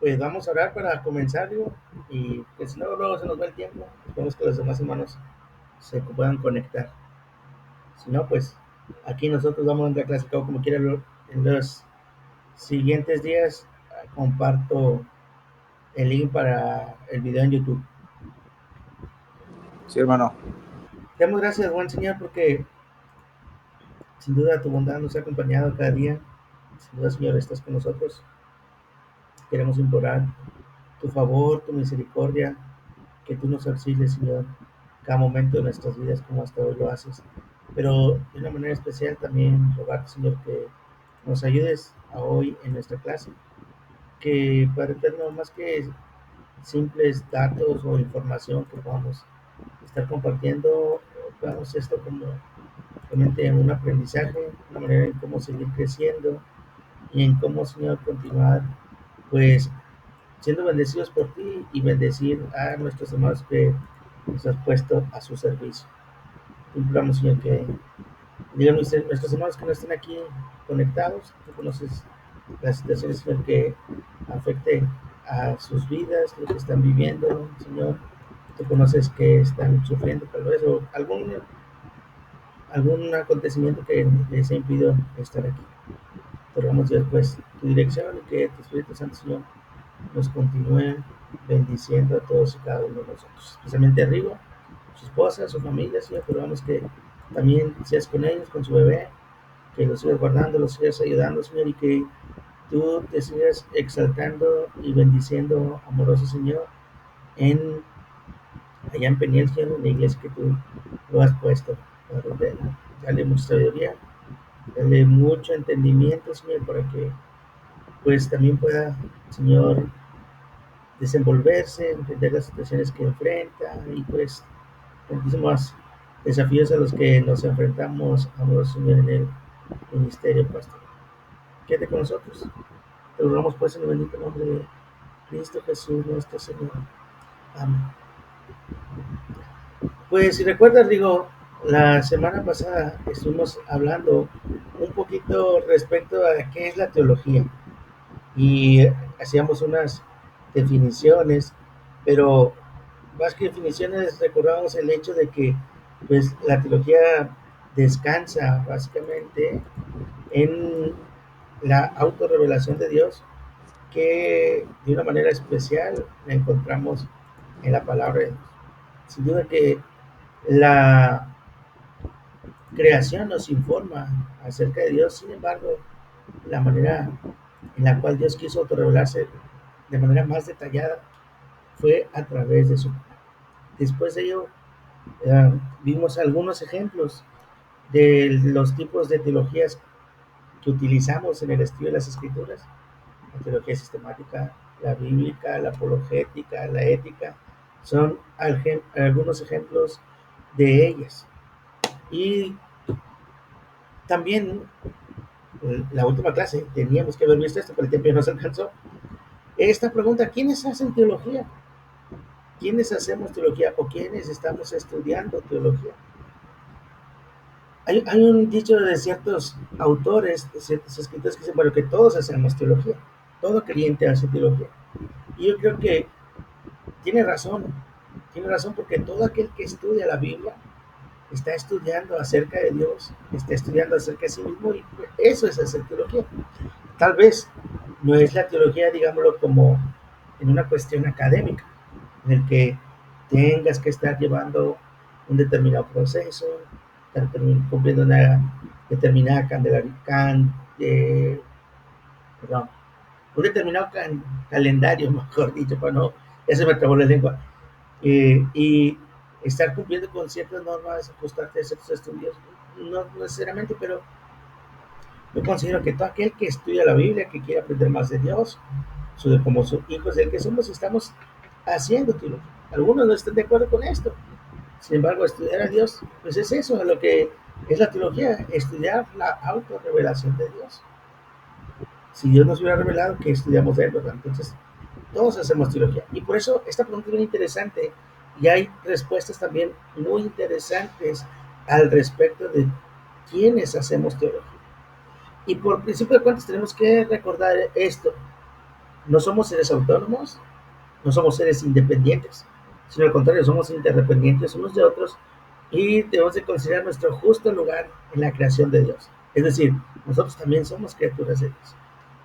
Pues vamos a orar para comenzar, digo, y pues si no, luego se nos va el tiempo. Esperemos que los demás hermanos se puedan conectar. Si no, pues aquí nosotros vamos a dar clase como quiera. En los siguientes días comparto el link para el video en YouTube. Sí, hermano. Te damos gracias, buen Señor, porque sin duda tu bondad nos ha acompañado cada día. Sin duda, Señor, estás con nosotros. Queremos implorar tu favor, tu misericordia, que tú nos auxilies, Señor, cada momento de nuestras vidas como hasta hoy lo haces. Pero de una manera especial también rogarte, Señor, que nos ayudes a hoy en nuestra clase, que Padre Eterno, más que simples datos o información que podamos estar compartiendo, podamos esto como realmente un aprendizaje, una manera en cómo seguir creciendo y en cómo, Señor, continuar, pues, siendo bendecidos por ti y bendecir a nuestros hermanos que nos has puesto a su servicio. Imploramos, Señor, que digan nuestros hermanos que no estén aquí conectados. Tú conoces las situaciones, Señor, que afecten a sus vidas, lo que están viviendo, Señor. Tú conoces que están sufriendo tal vez o algún acontecimiento que les ha impedido estar aquí. Te rogamos, Dios, pues, tu dirección y que tu Espíritu Santo, Señor, nos continúe bendiciendo a todos y cada uno de nosotros, especialmente a Rigo, su esposa, su familia, Señor, pero vamos que también seas con ellos, con su bebé, que los sigas guardando, los sigas ayudando, Señor, y que tú te sigas exaltando y bendiciendo, amoroso Señor, en allá en Peniel, Señor, en la iglesia que tú lo has puesto. Dale mucha sabiduría, dale mucho entendimiento, Señor, para que pues también pueda, Señor, desenvolverse, entender las situaciones que enfrenta y pues tantísimos desafíos a los que nos enfrentamos, amoroso Señor, en el ministerio pastoral. Quédate con nosotros. Te lo rogamos pues en el bendito nombre de Cristo Jesús nuestro Señor. Amén. Pues si recuerdas, digo, la semana pasada estuvimos hablando un poquito respecto a qué es la teología y hacíamos unas definiciones, pero más que definiciones recordamos el hecho de que pues la teología descansa básicamente en la autorrevelación de Dios, que de una manera especial la encontramos en la palabra de Dios. Sin duda que la creación nos informa acerca de Dios, sin embargo, la manera en la cual Dios quiso autorrevelarse de manera más detallada fue a través de su palabra. Después de ello, vimos algunos ejemplos de los tipos de teologías que utilizamos en el estudio de las escrituras: la teología sistemática, la bíblica, la apologética, la ética, son algunos ejemplos de ellas. Y también la última clase teníamos que haber visto esto, pero el tiempo ya nos alcanzó. Esta pregunta: ¿quiénes hacen teología? ¿Quiénes hacemos teología o quiénes estamos estudiando teología? Hay un dicho de ciertos autores, de ciertos escritores que dicen, bueno, que todos hacemos teología, todo creyente hace teología. Y yo creo que tiene razón porque todo aquel que estudia la Biblia está estudiando acerca de Dios, está estudiando acerca de sí mismo y eso es hacer teología. Tal vez no es la teología, digámoslo, como en una cuestión académica, en el que tengas que estar llevando un determinado proceso, estar cumpliendo una determinada perdón, un determinado calendario, mejor dicho, para no, ya se me trabó la lengua, y estar cumpliendo con ciertas normas, ajustarte a ciertos estudios, no necesariamente, pero yo considero que todo aquel que estudia la Biblia, que quiere aprender más de Dios, como sus hijos del que somos, estamos haciendo teología. Algunos no están de acuerdo con esto. Sin embargo, estudiar a Dios, pues es eso, lo que es la teología, estudiar la autorrevelación de Dios. Si Dios nos hubiera revelado, ¿qué estudiamos de él, verdad? Entonces, todos hacemos teología. Y por eso esta pregunta es muy interesante y hay respuestas también muy interesantes al respecto de quiénes hacemos teología. Y por principio de cuentas tenemos que recordar esto. No somos seres autónomos, no somos seres independientes, sino al contrario, somos interdependientes unos de otros y debemos de considerar nuestro justo lugar en la creación de Dios. Es decir, nosotros también somos criaturas de Dios.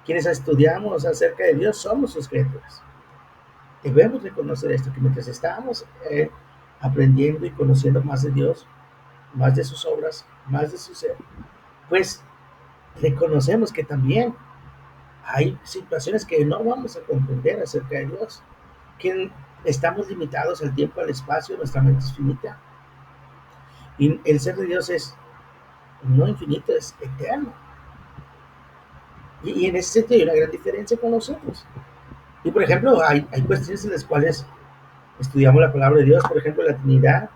Quienes estudiamos acerca de Dios somos sus criaturas. Debemos reconocer esto, que mientras estamos aprendiendo y conociendo más de Dios, más de sus obras, más de su ser, pues reconocemos que también hay situaciones que no vamos a comprender acerca de Dios, que estamos limitados al tiempo, al espacio, nuestra mente es finita. Y el ser de Dios es no infinito, es eterno. Y en ese sentido hay una gran diferencia con nosotros. Y por ejemplo, hay cuestiones en las cuales estudiamos la palabra de Dios, por ejemplo, la Trinidad,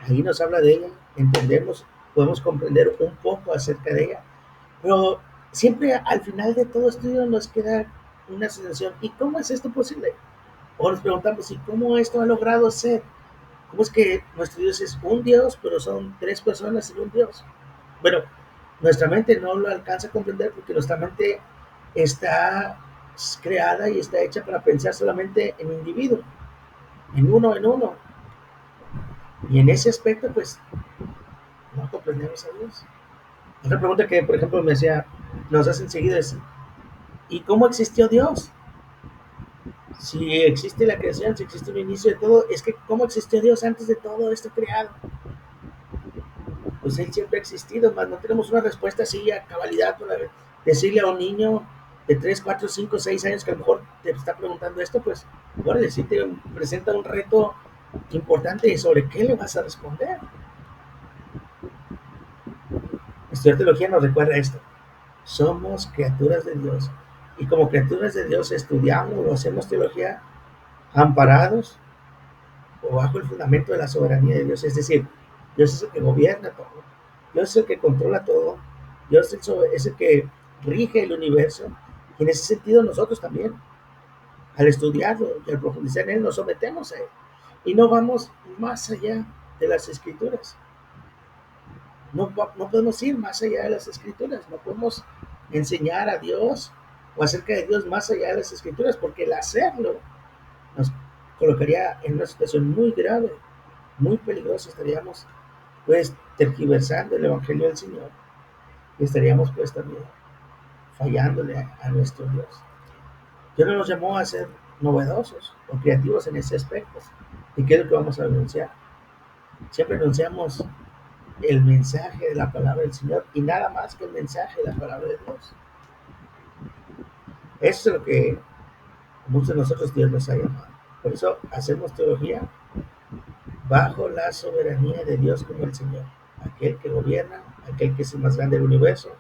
ahí nos habla de ella, entendemos, podemos comprender un poco acerca de ella, pero siempre al final de todo estudio nos queda una sensación, ¿y cómo es esto posible? O nos preguntamos, ¿y cómo esto ha logrado ser? ¿Cómo es que nuestro Dios es un Dios, pero son tres personas en un Dios? Bueno, nuestra mente no lo alcanza a comprender porque nuestra mente está creada y está hecha para pensar solamente en individuo, en uno en uno. Y en ese aspecto, pues, no comprendemos a Dios. Otra pregunta que, por ejemplo, me hacía, nos hacen seguido es, ¿y cómo existió Dios? Si existe la creación, si existe un inicio de todo, es que ¿cómo existió Dios antes de todo esto creado? Pues Él siempre ha existido, más no tenemos una respuesta así a cabalidad para decirle a un niño de 3 4 5 6 años que a lo mejor te está preguntando esto, pues, bueno, si te presenta un reto importante sobre qué le vas a responder. Estudiar teología nos recuerda esto. Somos criaturas de Dios. Y como criaturas de Dios estudiamos o hacemos teología amparados o bajo el fundamento de la soberanía de Dios. Es decir, Dios es el que gobierna todo. Dios es el que controla todo. Dios es el que rige el universo. Y en ese sentido nosotros también, al estudiarlo y al profundizar en él, nos sometemos a él. Y no vamos más allá de las escrituras. No podemos ir más allá de las escrituras. No podemos enseñar a Dios o acerca de Dios más allá de las escrituras, porque el hacerlo nos colocaría en una situación muy grave, muy peligrosa. Estaríamos pues tergiversando el Evangelio del Señor y estaríamos pues también fallándole a nuestro Dios. Dios no nos llamó a ser novedosos o creativos en ese aspecto. ¿Y qué es lo que vamos a anunciar? Siempre anunciamos el mensaje de la palabra del Señor y nada más que el mensaje de la palabra de Dios. Eso es lo que muchos de nosotros Dios nos ha llamado. Por eso hacemos teología bajo la soberanía de Dios como el Señor, aquel que gobierna, aquel que es el más grande del universo,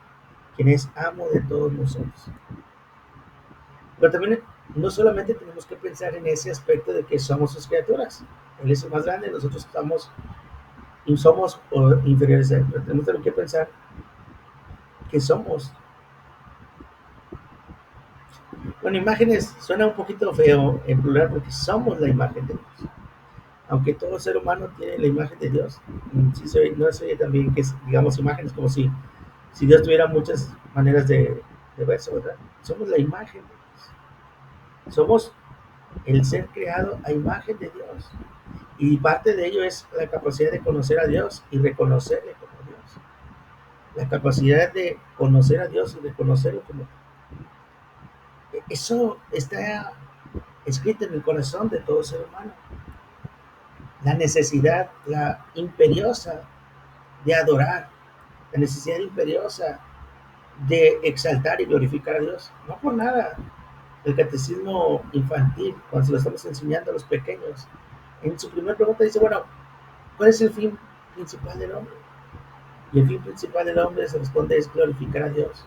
quien es amo de todos nosotros. Pero también no solamente tenemos que pensar en ese aspecto de que somos sus criaturas, Él es el más grande, nosotros somos inferiores a Él, pero tenemos también que pensar que somos. Bueno, imágenes suena un poquito feo en plural porque somos la imagen de Dios. Aunque todo ser humano tiene la imagen de Dios, sí no se oye también que es, digamos, imágenes como si Dios tuviera muchas maneras de verse, ¿verdad? Somos la imagen de Dios. Somos el ser creado a imagen de Dios. Y parte de ello es la capacidad de conocer a Dios y reconocerle como Dios. La capacidad de conocer a Dios y reconocerlo como. Eso está escrito en el corazón de todo ser humano. La necesidad, la imperiosa de adorar, la necesidad imperiosa de exaltar y glorificar a Dios. No por nada. El catecismo infantil, cuando se lo estamos enseñando a los pequeños, en su primera pregunta dice, bueno, ¿cuál es el fin principal del hombre? Y el fin principal del hombre, se responde, es glorificar a Dios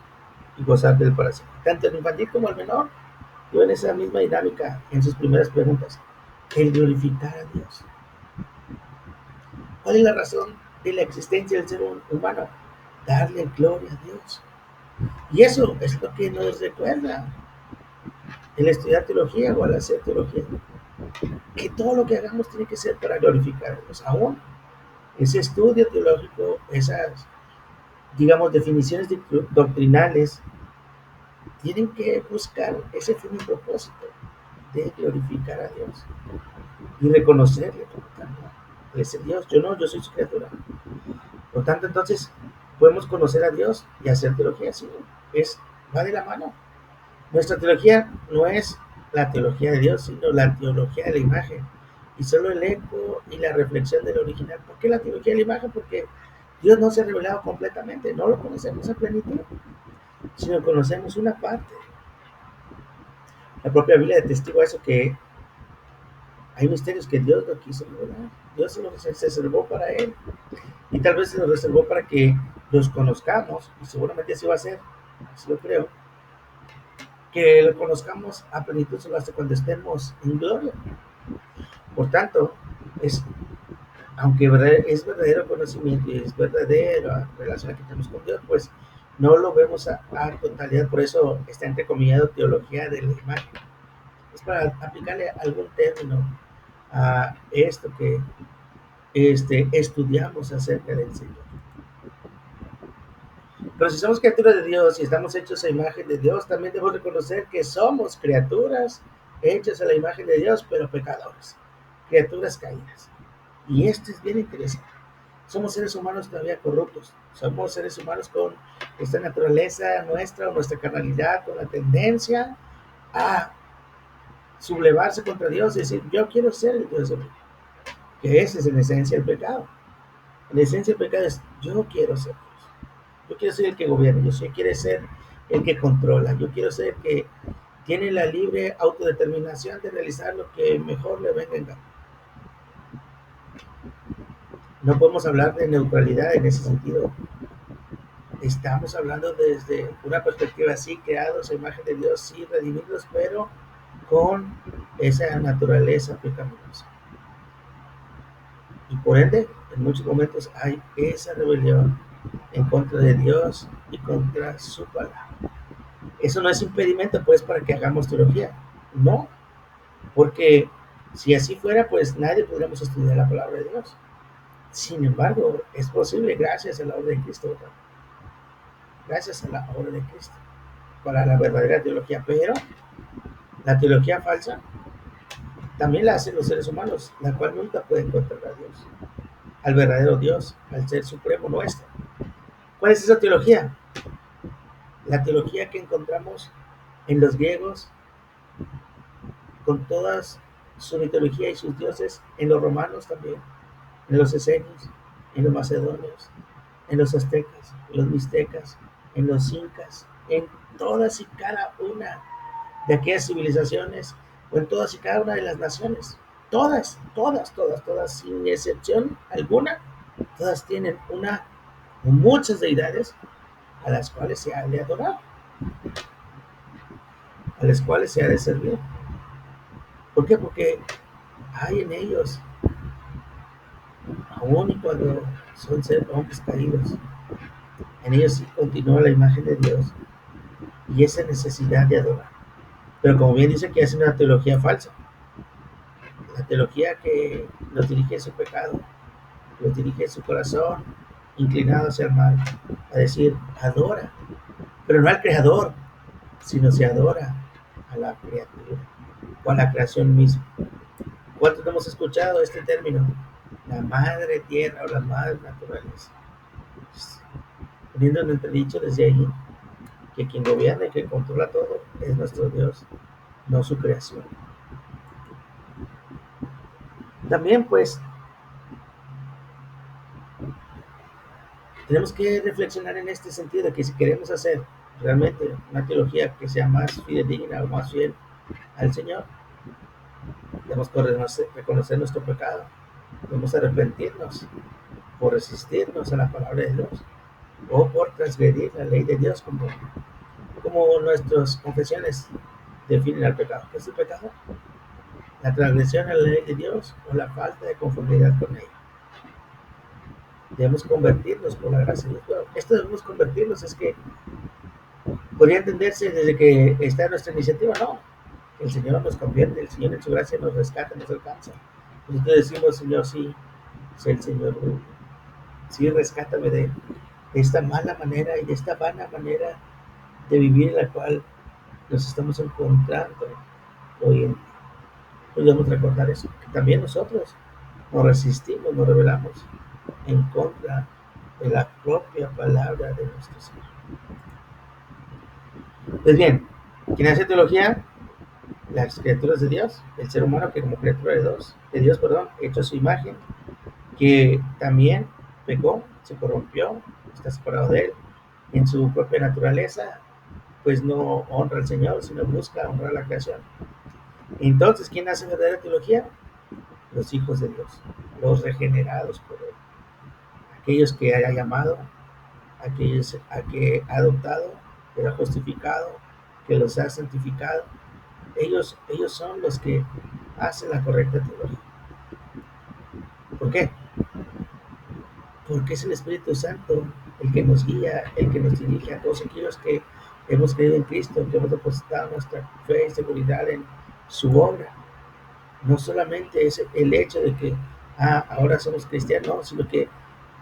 y gozar del paraíso. Tanto el infantil como el menor llevan esa misma dinámica en sus primeras preguntas, el glorificar a Dios. ¿Cuál es la razón de la existencia del ser humano? Darle gloria a Dios. Y eso es lo que nos recuerda el estudiar teología o al hacer teología, que todo lo que hagamos tiene que ser para glorificar a Dios. Aún ese estudio teológico, esas, digamos, definiciones doctrinales tienen que buscar ese fin y propósito de glorificar a Dios y reconocerle como tal, ¿no? Es el Dios, yo no, yo soy su criatura. Por tanto, entonces, podemos conocer a Dios y hacer teología, sí, va de la mano. Nuestra teología no es la teología de Dios, sino la teología de la imagen. Y solo el eco y la reflexión del original. ¿Por qué la teología de la imagen? Porque Dios no se ha revelado completamente, no lo conocemos a plenitud, sino conocemos una parte. La propia Biblia testigo eso, que hay misterios que Dios no quiso revelar. Dios se los reservó para Él. Y tal vez se los reservó para que los conozcamos, y seguramente así va a ser, así lo creo, que lo conozcamos a plenitud solo hasta cuando estemos en gloria. Por tanto, es, aunque es verdadero conocimiento y es verdadera relación que tenemos con Dios, pues no lo vemos a totalidad. Por eso está entrecomillado teología de la imagen. Es para aplicarle algún término a esto que estudiamos acerca del Señor. Pero si somos criaturas de Dios y estamos hechos a imagen de Dios, también debemos reconocer que somos criaturas hechas a la imagen de Dios, pero pecadores, criaturas caídas. Y esto es bien interesante. Somos seres humanos todavía corruptos. Somos seres humanos con esta naturaleza nuestra o nuestra carnalidad, con la tendencia a sublevarse contra Dios y decir, yo quiero ser el Dios de mí. Que ese es en esencia el pecado. En esencia el pecado es, yo quiero ser Dios. Yo quiero ser el que gobierna. Yo quiero ser el que controla. Yo quiero ser el que tiene la libre autodeterminación de realizar lo que mejor le venga en gana. No podemos hablar de neutralidad en ese sentido. Estamos hablando desde una perspectiva así, creados a imagen de Dios, sí, redimidos, pero con esa naturaleza pecaminosa. Y por ende, en muchos momentos hay esa rebelión en contra de Dios y contra su palabra. Eso no es impedimento, pues, para que hagamos teología. No, porque si así fuera, pues nadie podríamos estudiar la palabra de Dios. Sin embargo, es posible gracias a la obra de Cristo, ¿verdad? Gracias a la obra de Cristo, para la verdadera teología. Pero la teología falsa también la hacen los seres humanos, la cual nunca puede encontrar a Dios, al verdadero Dios, al ser supremo nuestro. ¿Cuál es esa teología? La teología que encontramos en los griegos, con todas su mitología y sus dioses, en los romanos también, en los esenios, en los macedonios, en los aztecas, en los mixtecas, en los incas, en todas y cada una de aquellas civilizaciones, o en todas y cada una de las naciones. Todas, todas, todas, todas, sin excepción alguna, todas tienen una o muchas deidades a las cuales se ha de adorar, a las cuales se ha de servir. ¿Por qué? Porque hay en ellos, aún y cuando son hombres caídos, en ellos sí continúa la imagen de Dios y esa necesidad de adorar. Pero como bien dice que es una teología falsa, la teología que nos dirige a su pecado, los dirige su corazón inclinado hacia el mal, a decir, adora, pero no al creador, sino se adora a la criatura o a la creación misma. ¿Cuántos hemos escuchado este término? La madre tierra o la madre naturaleza. Poniendo en entredicho desde ahí que quien gobierna y que controla todo es nuestro Dios, no su creación. También pues tenemos que reflexionar en este sentido de que si queremos hacer realmente una teología que sea más fidedigna o más fiel al Señor, debemos reconocer nuestro pecado, debemos arrepentirnos por resistirnos a la palabra de Dios o por transgredir la ley de Dios como nuestras confesiones definen al pecado. ¿Qué es el pecado? La transgresión a la ley de Dios o la falta de conformidad con ella. Debemos convertirnos por la gracia de Dios. Bueno, esto debemos convertirnos es que podría entenderse desde que está nuestra iniciativa, no. El Señor nos convierte, el Señor en su gracia nos rescata, nos alcanza. Nosotros decimos, Señor, sí, sé el Señor, sí, rescátame de esta mala manera y de esta vana manera de vivir en la cual nos estamos encontrando hoy en día. Podemos recordar eso, que también nosotros nos resistimos, nos rebelamos en contra de la propia palabra de nuestro Señor. Pues bien, ¿quién hace teología? Las criaturas de Dios, el ser humano que como criatura de Dios, hecho a su imagen, que también pecó, se corrompió, está separado de él, en su propia naturaleza, pues no honra al Señor, sino busca honrar la creación. Entonces, ¿quién hace verdadera teología? Los hijos de Dios, los regenerados por él, aquellos que haya llamado, aquellos a que ha adoptado, que ha justificado, que los ha santificado. Ellos son los que hacen la correcta teología. ¿Por qué? Porque es el Espíritu Santo el que nos guía, el que nos dirige a todos aquellos que hemos creído en Cristo, que hemos depositado nuestra fe y seguridad en su obra. No solamente es el hecho de que ahora somos cristianos, sino que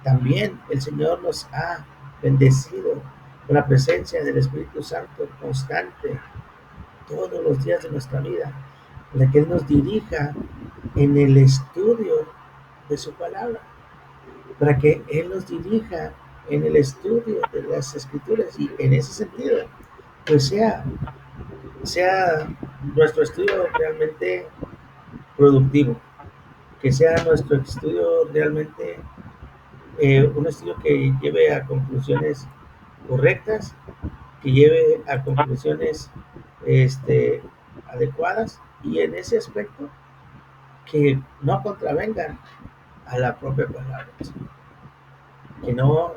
también el Señor nos ha bendecido con la presencia del Espíritu Santo constante todos los días de nuestra vida, para que Él nos dirija en el estudio de su palabra, para que Él nos dirija en el estudio de las Escrituras y en ese sentido, pues sea nuestro estudio realmente productivo, que sea nuestro estudio realmente un estudio que lleve a conclusiones correctas, que lleve a conclusiones adecuadas y en ese aspecto que no contravengan a la propia palabra, que no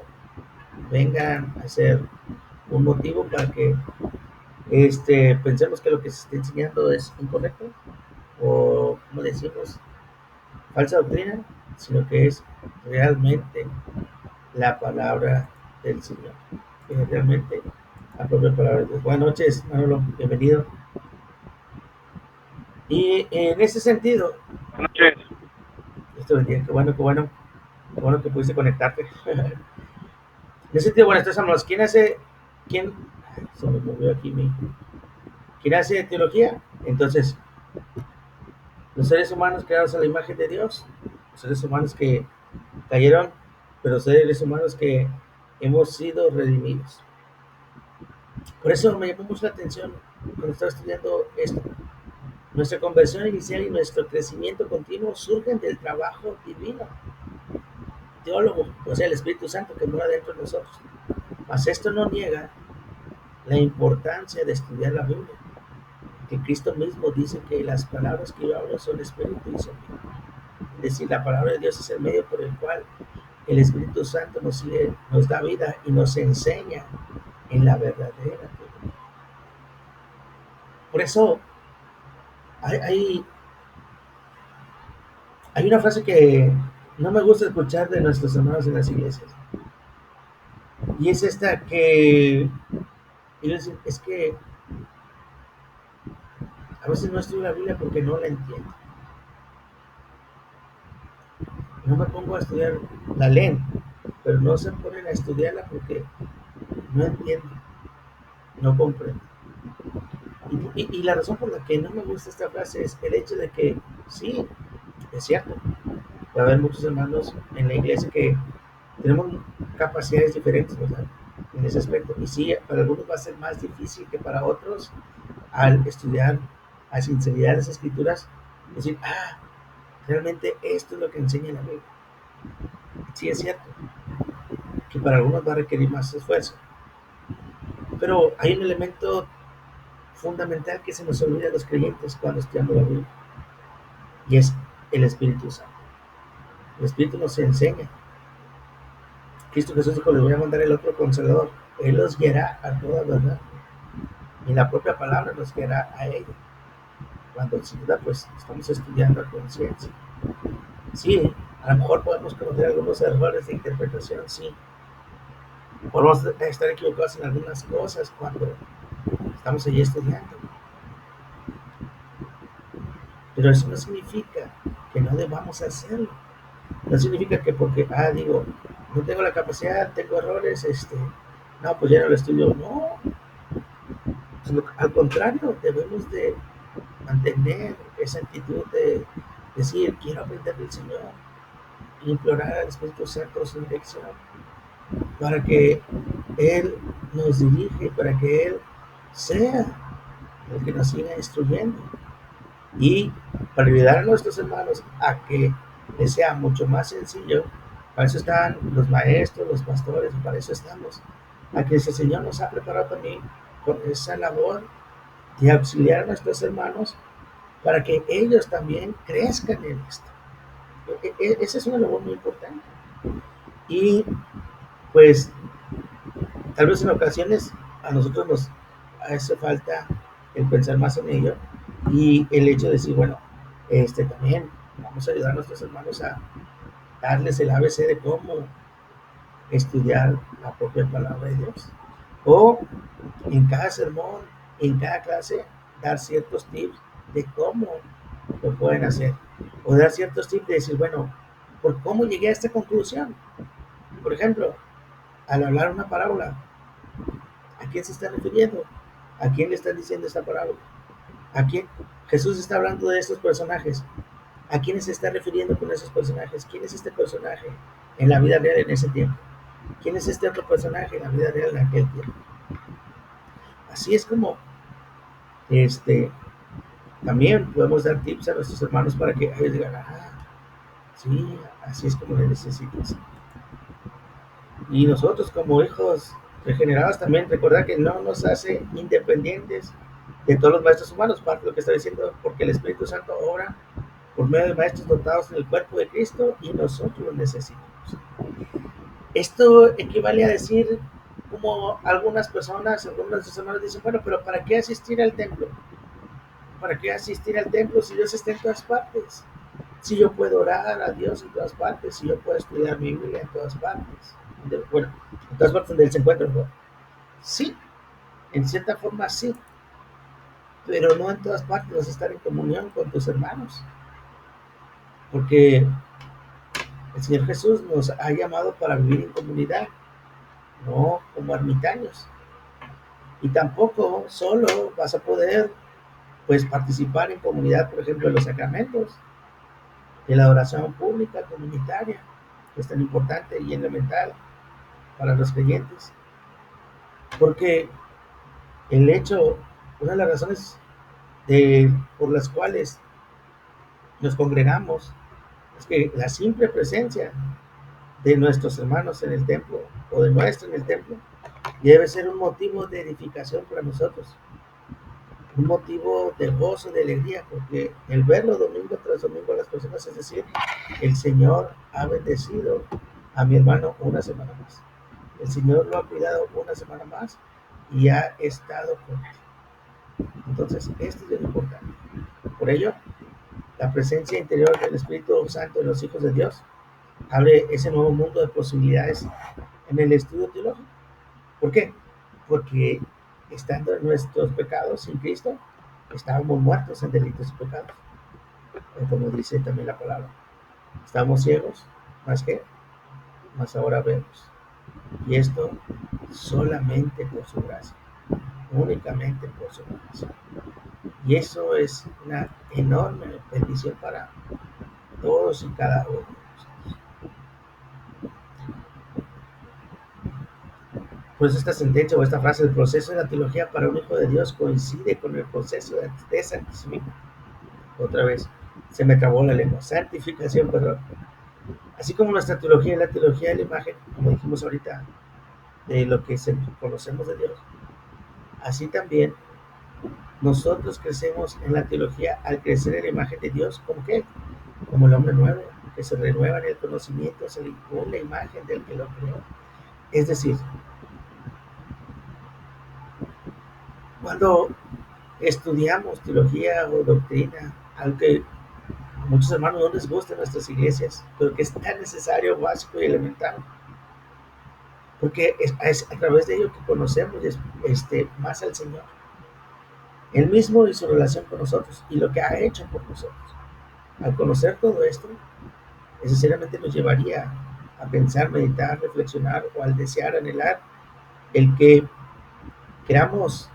vengan a ser un motivo para que pensemos que lo que se está enseñando es incorrecto o, como decimos, falsa doctrina, sino que es realmente la palabra del Señor, que es realmente la propia palabra de Dios. Buenas noches, Manolo, bienvenido. Y en ese sentido, Buenas noches. esto bendiga, qué bueno que pudiste conectarte. En ese sentido, bueno, entonces hablamos, quién, se me movió aquí quién hace teología? Entonces, los seres humanos creados a la imagen de Dios, los seres humanos que cayeron, pero seres humanos que hemos sido redimidos. Por eso me llamó mucho la atención cuando estaba estudiando esto. Nuestra conversión inicial y nuestro crecimiento continuo surgen del trabajo divino, teólogo, o sea, el Espíritu Santo que mora dentro de nosotros. Mas esto no niega la importancia de estudiar la Biblia, que Cristo mismo dice que las palabras que yo hablo son espíritu y son vida. Es decir, la palabra de Dios es el medio por el cual el Espíritu Santo nos da vida y nos enseña en la verdadera teología. Por eso hay una frase que no me gusta escuchar de nuestros hermanos en las iglesias. Y es esta que ellos dicen, es que a veces no estudio la Biblia porque no la entiendo. No me pongo a estudiar, la leen, pero no se ponen a estudiarla porque no entienden, no comprenden. Y la razón por la que no me gusta esta frase es el hecho de que sí, es cierto, va a haber muchos hermanos en la iglesia que tenemos capacidades diferentes, ¿verdad? En ese aspecto. Y sí, para algunos va a ser más difícil que para otros al estudiar a sinceridad las escrituras, decir, realmente esto es lo que enseña la Biblia. Sí, es cierto que para algunos va a requerir más esfuerzo, pero hay un elemento fundamental que se nos olvida a los creyentes cuando estudiamos la Biblia, y es el Espíritu Santo. El Espíritu nos enseña. Cristo Jesús dijo, les voy a mandar el otro Consolador. Él los guiará a toda verdad. Y la propia palabra nos guiará a ella. Cuando sin duda pues estamos estudiando a conciencia. Sí, a lo mejor podemos cometer algunos errores de interpretación, sí. Podemos estar equivocados en algunas cosas cuando estamos allí estudiando. Pero eso no significa que no debamos hacerlo. No significa que porque, digo, no tengo la capacidad, tengo errores, no, pues ya no lo estudio. No, Al contrario, debemos de mantener esa actitud de decir, quiero aprender del Señor, e implorar al Espíritu Santo su dirección, para que Él nos dirige, para que Él sea el que nos siga instruyendo y para ayudar a nuestros hermanos a que les sea mucho más sencillo. Para eso están los maestros, los pastores, para eso estamos, a que ese Señor nos ha preparado también con esa labor de auxiliar a nuestros hermanos para que ellos también crezcan en esto. Esa es una labor muy importante. Y pues tal vez en ocasiones a nosotros nos hace falta el pensar más en ello y el hecho de decir, bueno, también vamos a ayudar a nuestros hermanos a darles el ABC de cómo estudiar la propia palabra de Dios. O en cada sermón, en cada clase, dar ciertos tips de cómo lo pueden hacer. O dar ciertos tips de decir, bueno, ¿por cómo llegué a esta conclusión? Por ejemplo, al hablar una parábola, ¿a quién se está refiriendo? ¿A quién le están diciendo esta parábola? ¿A quién? Jesús está hablando de estos personajes. ¿A quién se está refiriendo con esos personajes? ¿Quién es este personaje en la vida real en ese tiempo? ¿Quién es este otro personaje en la vida real en aquel tiempo? Así es como también podemos dar tips a nuestros hermanos para que ellos digan, sí, así es como le necesitas. Y nosotros como hijos regenerados también recordar que no nos hace independientes de todos los maestros humanos, parte de lo que está diciendo, porque el Espíritu Santo obra por medio de maestros dotados en el cuerpo de Cristo y nosotros lo necesitamos. Esto equivale a decir, como algunas personas, algunos de nuestros hermanos dicen, bueno, pero ¿para qué asistir al templo? ¿Para qué asistir al templo si Dios está en todas partes? Si yo puedo orar a Dios en todas partes, si yo puedo estudiar mi Biblia en todas partes. Bueno, en todas partes donde Él se encuentra, ¿no? Sí, en cierta forma sí, pero no en todas partes vas a estar en comunión con tus hermanos, porque el Señor Jesús nos ha llamado para vivir en comunidad, no como ermitaños. Y tampoco solo vas a poder pues participar en comunidad, por ejemplo, en los sacramentos, en la oración pública, comunitaria, que es tan importante y elemental para los creyentes. Porque el hecho, una de las razones por las cuales nos congregamos es que la simple presencia de nuestros hermanos en el templo o de nuestro en el templo debe ser un motivo de edificación para nosotros, un motivo de gozo, de alegría, porque el verlo domingo tras domingo a las personas, es decir, el Señor ha bendecido a mi hermano una semana más. El Señor lo ha cuidado una semana más y ha estado con él. Entonces, esto es lo importante. Por ello, la presencia interior del Espíritu Santo en los hijos de Dios abre ese nuevo mundo de posibilidades en el estudio teológico. ¿Por qué? Porque estando en nuestros pecados sin Cristo, estábamos muertos en delitos y pecados, como dice también la palabra. Estamos ciegos, más que, más ahora vemos. Y esto solamente por su gracia, únicamente por su gracia. Y eso es una enorme bendición para todos y cada uno de nosotros. Pues esta sentencia o esta frase, el proceso de la teología para un hijo de Dios coincide con el proceso de santificación. Otra vez, se me trabó la lengua. Santificación, perdón. Así como nuestra teología es la teología de la imagen, como dijimos ahorita, de lo que conocemos de Dios, así también nosotros crecemos en la teología al crecer en la imagen de Dios, ¿como qué? Como el hombre nuevo, que se renueva en el conocimiento según la imagen del que lo creó. Es decir, cuando estudiamos teología o doctrina, aunque a muchos hermanos no les gusta en nuestras iglesias, pero que es tan necesario, básico y elemental, porque es a través de ello que conocemos más al Señor, Él mismo y su relación con nosotros y lo que ha hecho por nosotros. Al conocer todo esto, necesariamente nos llevaría a pensar, meditar, reflexionar o al desear, anhelar el que queramos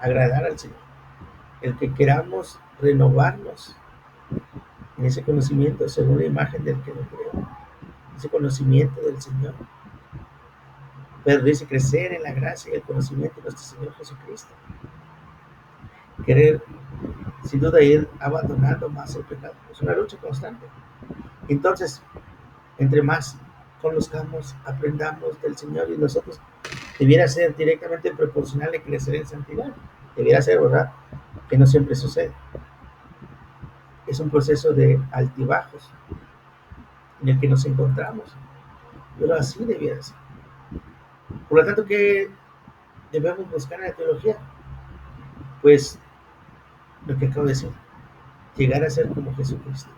agradar al Señor, el que queramos renovarnos en ese conocimiento según la imagen del que lo creó, ese conocimiento del Señor. Pedro dice crecer en la gracia y el conocimiento de nuestro Señor Jesucristo. Querer, sin duda, ir abandonando más el pecado. Es una lucha constante. Entonces, entre más conozcamos, aprendamos del Señor y nosotros, debiera ser directamente proporcional a crecer en santidad. Debiera ser, ¿verdad? Que no siempre sucede. Es un proceso de altibajos en el que nos encontramos, pero así debiera ser. Por lo tanto, ¿qué debemos buscar en la teología? Pues lo que acabo de decir, llegar a ser como Jesucristo.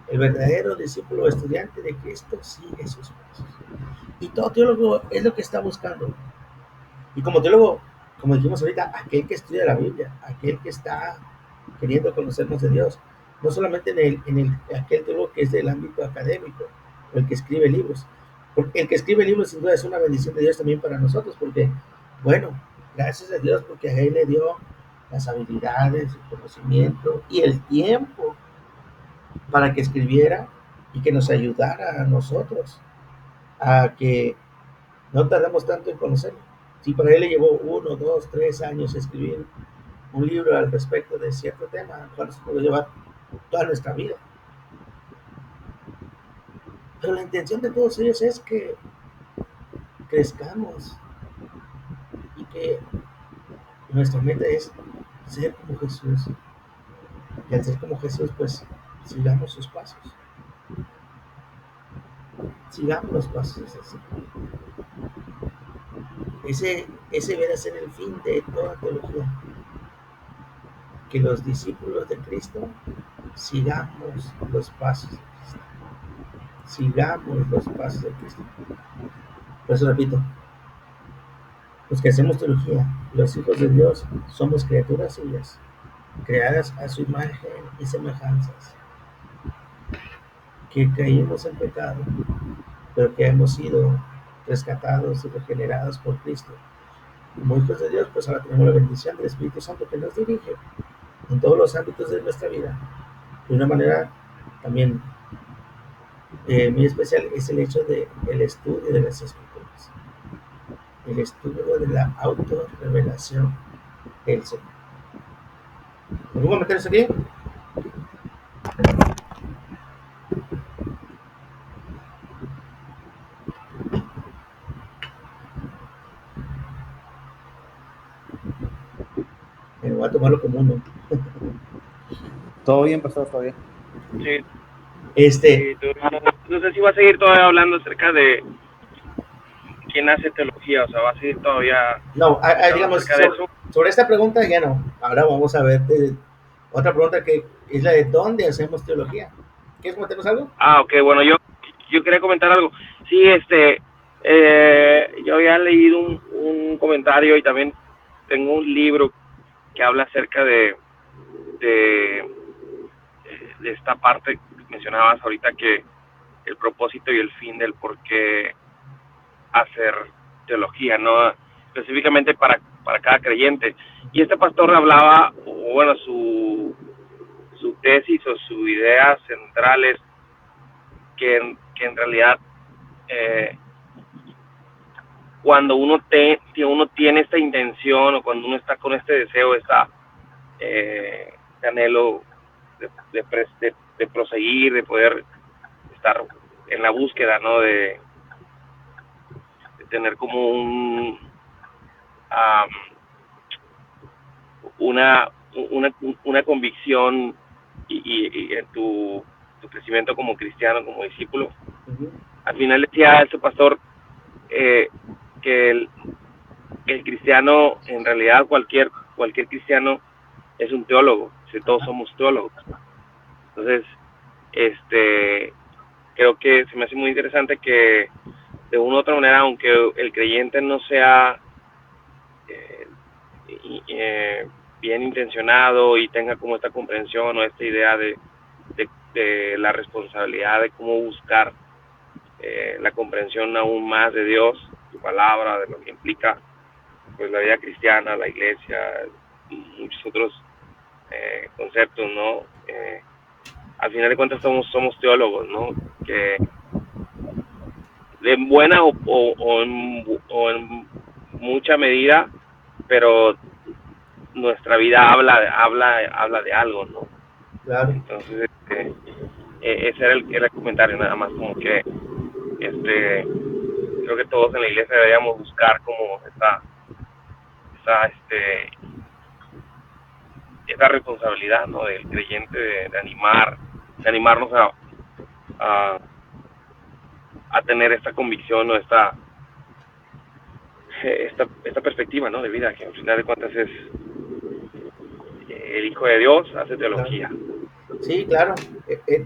El verdadero discípulo o estudiante de Cristo sigue sus pasos. Y todo teólogo es lo que está buscando. Y como teólogo, como dijimos ahorita, aquel que estudia la Biblia, aquel que está queriendo conocernos de Dios, no solamente aquel teólogo que es del ámbito académico, o el que escribe libros. Porque el que escribe libros sin duda es una bendición de Dios también para nosotros, porque, bueno, gracias a Dios porque a él le dio las habilidades, el conocimiento y el tiempo para que escribiera y que nos ayudara a nosotros a que no tardemos tanto en conocerlo. Si para él le llevó 1, 2, 3 años escribir un libro al respecto de cierto tema, a lo mejor nos puede llevar toda nuestra vida. Pero la intención de todos ellos es que crezcamos y que nuestra meta es ser como Jesús. Y al ser como Jesús, pues sigamos sus pasos. Sigamos los pasos así. Ese debe ser el fin de toda teología. Que los discípulos de Cristo sigamos los pasos de Cristo. Sigamos los pasos de Cristo. Por eso repito, los que hacemos teología, los hijos de Dios, somos criaturas suyas, creadas a su imagen y semejanzas, que caímos en pecado, pero que hemos sido rescatados y regenerados por Cristo. Como hijos de Dios, pues ahora tenemos la bendición del Espíritu Santo que nos dirige en todos los ámbitos de nuestra vida. De una manera también muy especial es el hecho del estudio de las Escrituras, el estudio de la autorrevelación del Señor. ¿Algún comentario aquí? Me voy a tomarlo como uno. Todo bien, pastor, todo bien. Sí. No sé si va a seguir todavía hablando acerca de quién hace teología, o sea, va a seguir todavía. No, digamos, sobre esta pregunta ya no. Ahora vamos a ver otra pregunta que es la de dónde hacemos teología. ¿Quieres comentarnos algo? Ok, bueno, yo quería comentar algo. Sí, yo había leído un comentario y también tengo un libro que habla acerca de esta parte que mencionabas ahorita, que el propósito y el fin del por qué hacer teología, ¿no? Específicamente para cada creyente. Y este pastor hablaba, o bueno, su tesis o su idea central es que en realidad cuando uno tiene esta intención, o cuando uno está con este deseo, este anhelo de proseguir, de poder estar en la búsqueda, ¿no? De tener como una convicción y en tu crecimiento como cristiano, como discípulo. Al final decía este pastor que el cristiano, en realidad cualquier cristiano es un teólogo, si todos somos teólogos. Entonces, creo que se me hace muy interesante que de una u otra manera, aunque el creyente no sea bien intencionado y tenga como esta comprensión o esta idea de la responsabilidad de cómo buscar la comprensión aún más de Dios, su palabra, de lo que implica pues la vida cristiana, la iglesia y muchos otros conceptos, ¿no? Al final de cuentas somos teólogos, ¿no? Que de buena o en mucha medida, pero nuestra vida habla de algo, ¿no? Claro. Entonces, ese era el comentario, nada más como que creo que todos en la iglesia deberíamos buscar como esa, esa responsabilidad, ¿no? Del creyente de animarnos a, a tener esta convicción o esta perspectiva, ¿no? De vida, que al final de cuentas es el Hijo de Dios hace Claro. teología. Sí, claro.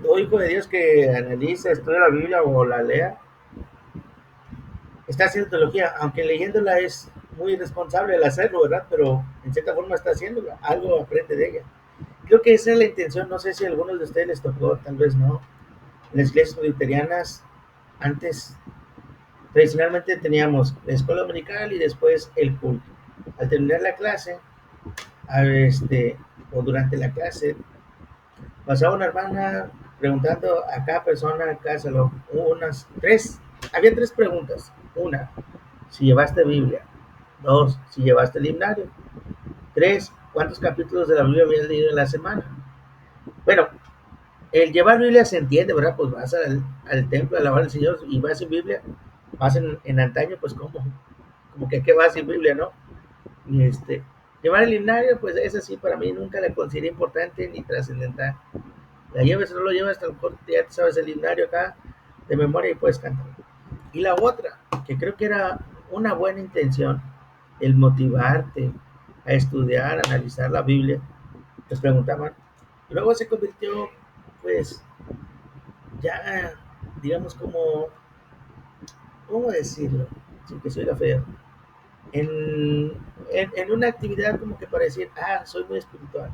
Todo hijo de Dios que analice, estudie la Biblia o la lea, está haciendo teología, aunque leyéndola es muy responsable al hacerlo, ¿verdad? Pero en cierta forma está haciéndola, algo aprende de ella. Creo que esa es la intención, no sé si a algunos de ustedes les tocó, tal vez no. En las iglesias presbiterianas, antes, tradicionalmente teníamos la escuela dominical y después el culto. Al terminar la clase, o durante la clase, pasaba una hermana preguntando a cada persona, a cada salón, había tres preguntas. Una, si llevaste Biblia. Dos, si llevaste el himnario. Tres, ¿cuántos capítulos de la Biblia habías leído en la semana? Bueno, el llevar Biblia se entiende, ¿verdad? Pues vas al templo a alabar al Señor y vas sin Biblia. Vas en antaño, pues como que vas sin Biblia, ¿no? Y llevar el himnario, pues es así, para mí nunca la consideré importante ni trascendental. La lleves o no lo llevas, hasta el corte, ya sabes el himnario acá de memoria y puedes cantar. Y la otra, que creo que era una buena intención, el motivarte a estudiar, a analizar la Biblia, te preguntaban. Y luego se convirtió, pues, ya, digamos, ¿cómo decirlo? Sin que soy la feo. En una actividad como que para decir, soy muy espiritual.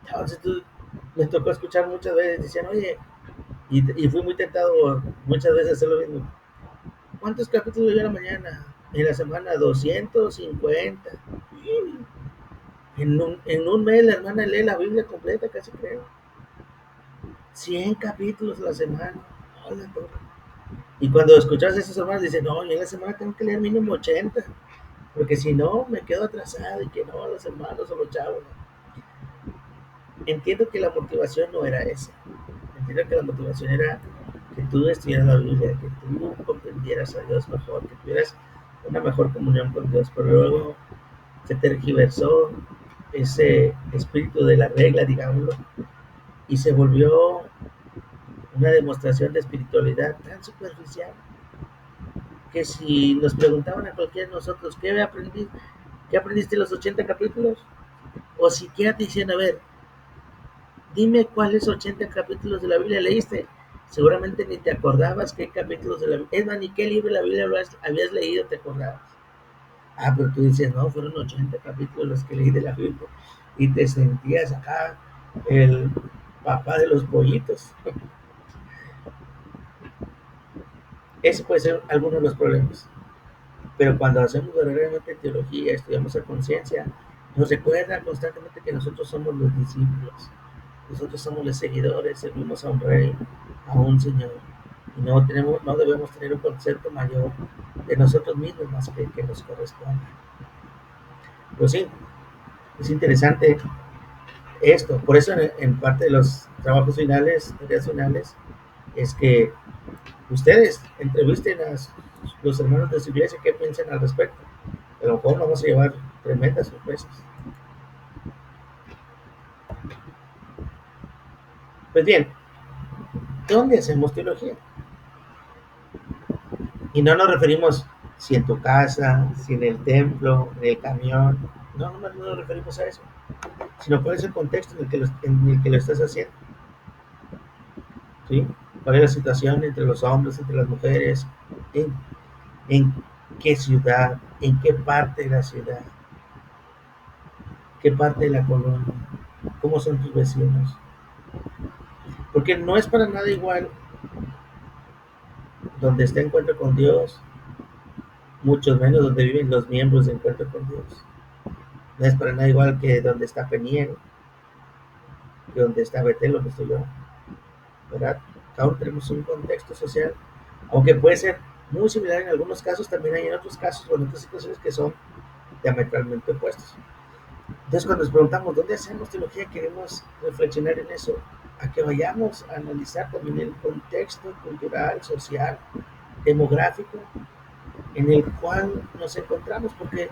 Entonces me tocó escuchar muchas veces, decían, oye, y fui muy tentado muchas veces a hacer lo mismo. ¿Cuántos capítulos yo en la mañana? En la semana 250. En un mes la hermana lee la Biblia completa, casi creo. 100 capítulos a la semana. Hola, y cuando escuchas a esas hermanas, dicen, no, yo en la semana tengo que leer mínimo 80, porque si no, me quedo atrasado y que no, los hermanos o los chavos. Entiendo que la motivación no era esa. Entiendo que la motivación era que tú estudiaras la Biblia, que tú comprendieras a Dios mejor, que tuvieras una mejor comunión con Dios, pero luego se tergiversó ese espíritu de la regla, digámoslo, y se volvió una demostración de espiritualidad tan superficial que si nos preguntaban a cualquiera de nosotros qué aprendiste en los 80 capítulos, o siquiera te decían, a ver, dime cuáles 80 capítulos de la Biblia leíste, seguramente ni te acordabas qué capítulos de la Biblia, es más, ni qué libro de la Biblia habías leído, te acordabas. Pero tú dices, no, fueron 80 capítulos los que leí de la Biblia, y te sentías acá el papá de los pollitos. Ese puede ser alguno de los problemas. Pero cuando hacemos verdaderamente teología, estudiamos a conciencia, nos recuerda constantemente que nosotros somos los discípulos, nosotros somos los seguidores, servimos a un rey, a un señor, y no debemos tener un concepto mayor de nosotros mismos más que nos corresponda. Pues sí, es interesante esto. Por eso en parte de los trabajos finales, tareas finales, es que ustedes entrevisten a los hermanos de su iglesia qué piensan al respecto. A lo mejor vamos a llevar tremendas sorpresas. Pues bien, ¿dónde hacemos teología? Y no nos referimos si en tu casa, si en el templo, en el camión. No nos referimos a eso, sino cuál es el contexto en el que lo estás haciendo. ¿Sí? ¿Cuál es la situación entre los hombres, entre las mujeres? ¿En qué ciudad? ¿En qué parte de la ciudad? ¿Qué parte de la colonia? ¿Cómo son tus vecinos? Porque no es para nada igual donde está encuentro con Dios mucho menos donde viven los miembros de Encuentro con Dios. No es para nada igual que donde está Peniel, que donde está Betel, donde estoy yo, ¿verdad? Cada uno tenemos un contexto social, aunque puede ser muy similar en algunos casos, también hay en otros casos o en otras situaciones que son diametralmente opuestos. Entonces, cuando nos preguntamos dónde hacemos teología, queremos reflexionar en eso, a que vayamos a analizar también el contexto cultural, social, demográfico en el cual nos encontramos, porque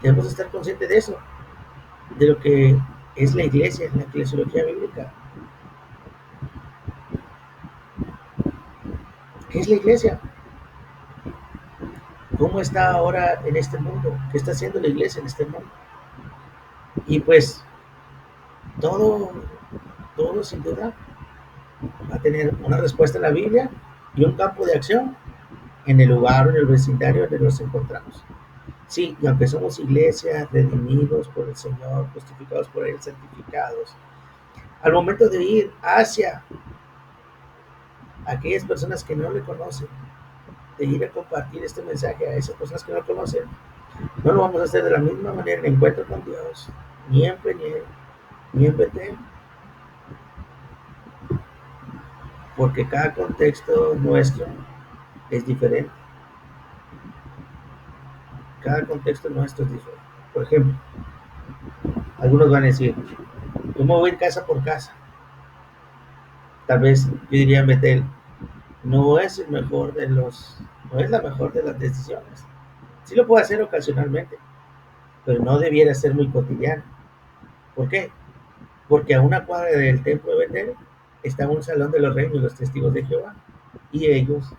debemos estar conscientes de eso, de lo que es la iglesia, la eclesiología bíblica. ¿Qué es la iglesia? ¿Cómo está ahora en este mundo? ¿Qué está haciendo la iglesia en este mundo? Y pues todo, todo sin duda va a tener una respuesta en la Biblia y un campo de acción en el lugar o en el vecindario donde nos encontramos. Sí, y aunque somos iglesias, redimidos por el Señor, justificados por Él, santificados, al momento de ir hacia aquellas personas que no le conocen, de ir a compartir este mensaje a esas personas que no lo conocen, no lo vamos a hacer de la misma manera en Encuentro con Dios, ni en Peniel, ni en Betel, porque cada contexto nuestro es diferente. Cada contexto nuestro es diferente. Por ejemplo, algunos van a decir, yo me voy a ir casa por casa. Tal vez yo diría en Betel, no es el mejor de los, no es la mejor de las decisiones. Sí lo puedo hacer ocasionalmente, pero no debiera ser muy cotidiano. ¿Por qué? Porque a una cuadra del templo de Betel está un salón de los reinos, los testigos de Jehová. Y ellos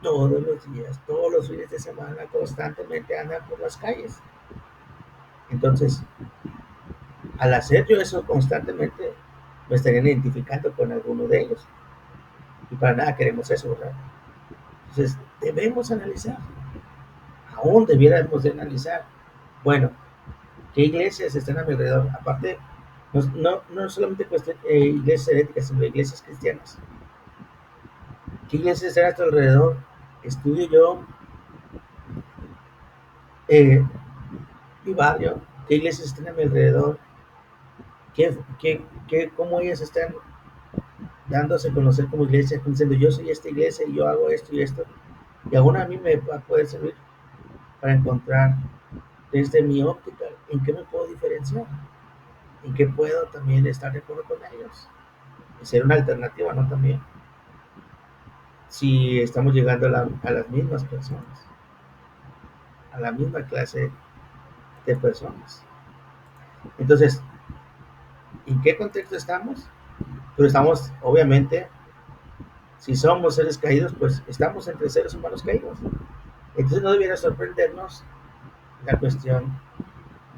todos los días, todos los fines de semana, constantemente andan por las calles. Entonces, al hacer yo eso constantemente, me estarían identificando con alguno de ellos. Y para nada queremos eso, ¿verdad? Entonces, debemos analizar, aún debiéramos de analizar, bueno, ¿qué iglesias están a mi alrededor? Aparte, no solamente cuestión, iglesias heréticas, sino iglesias cristianas. ¿Qué iglesias están a tu alrededor? Estudio yo eh, mi barrio, qué iglesias están a mi alrededor, cómo ellas están dándose a conocer como iglesia, diciendo yo soy esta iglesia y yo hago esto y esto, y aún a mí me va a poder servir para encontrar desde mi óptica en qué me puedo diferenciar, en qué puedo también estar de acuerdo con ellos, y ser una alternativa, ¿no? También, si estamos llegando a las mismas personas, a la misma clase de personas. Entonces, ¿en qué contexto estamos? Pero estamos, obviamente, si somos seres caídos, pues estamos entre seres humanos caídos. Entonces no debiera sorprendernos la cuestión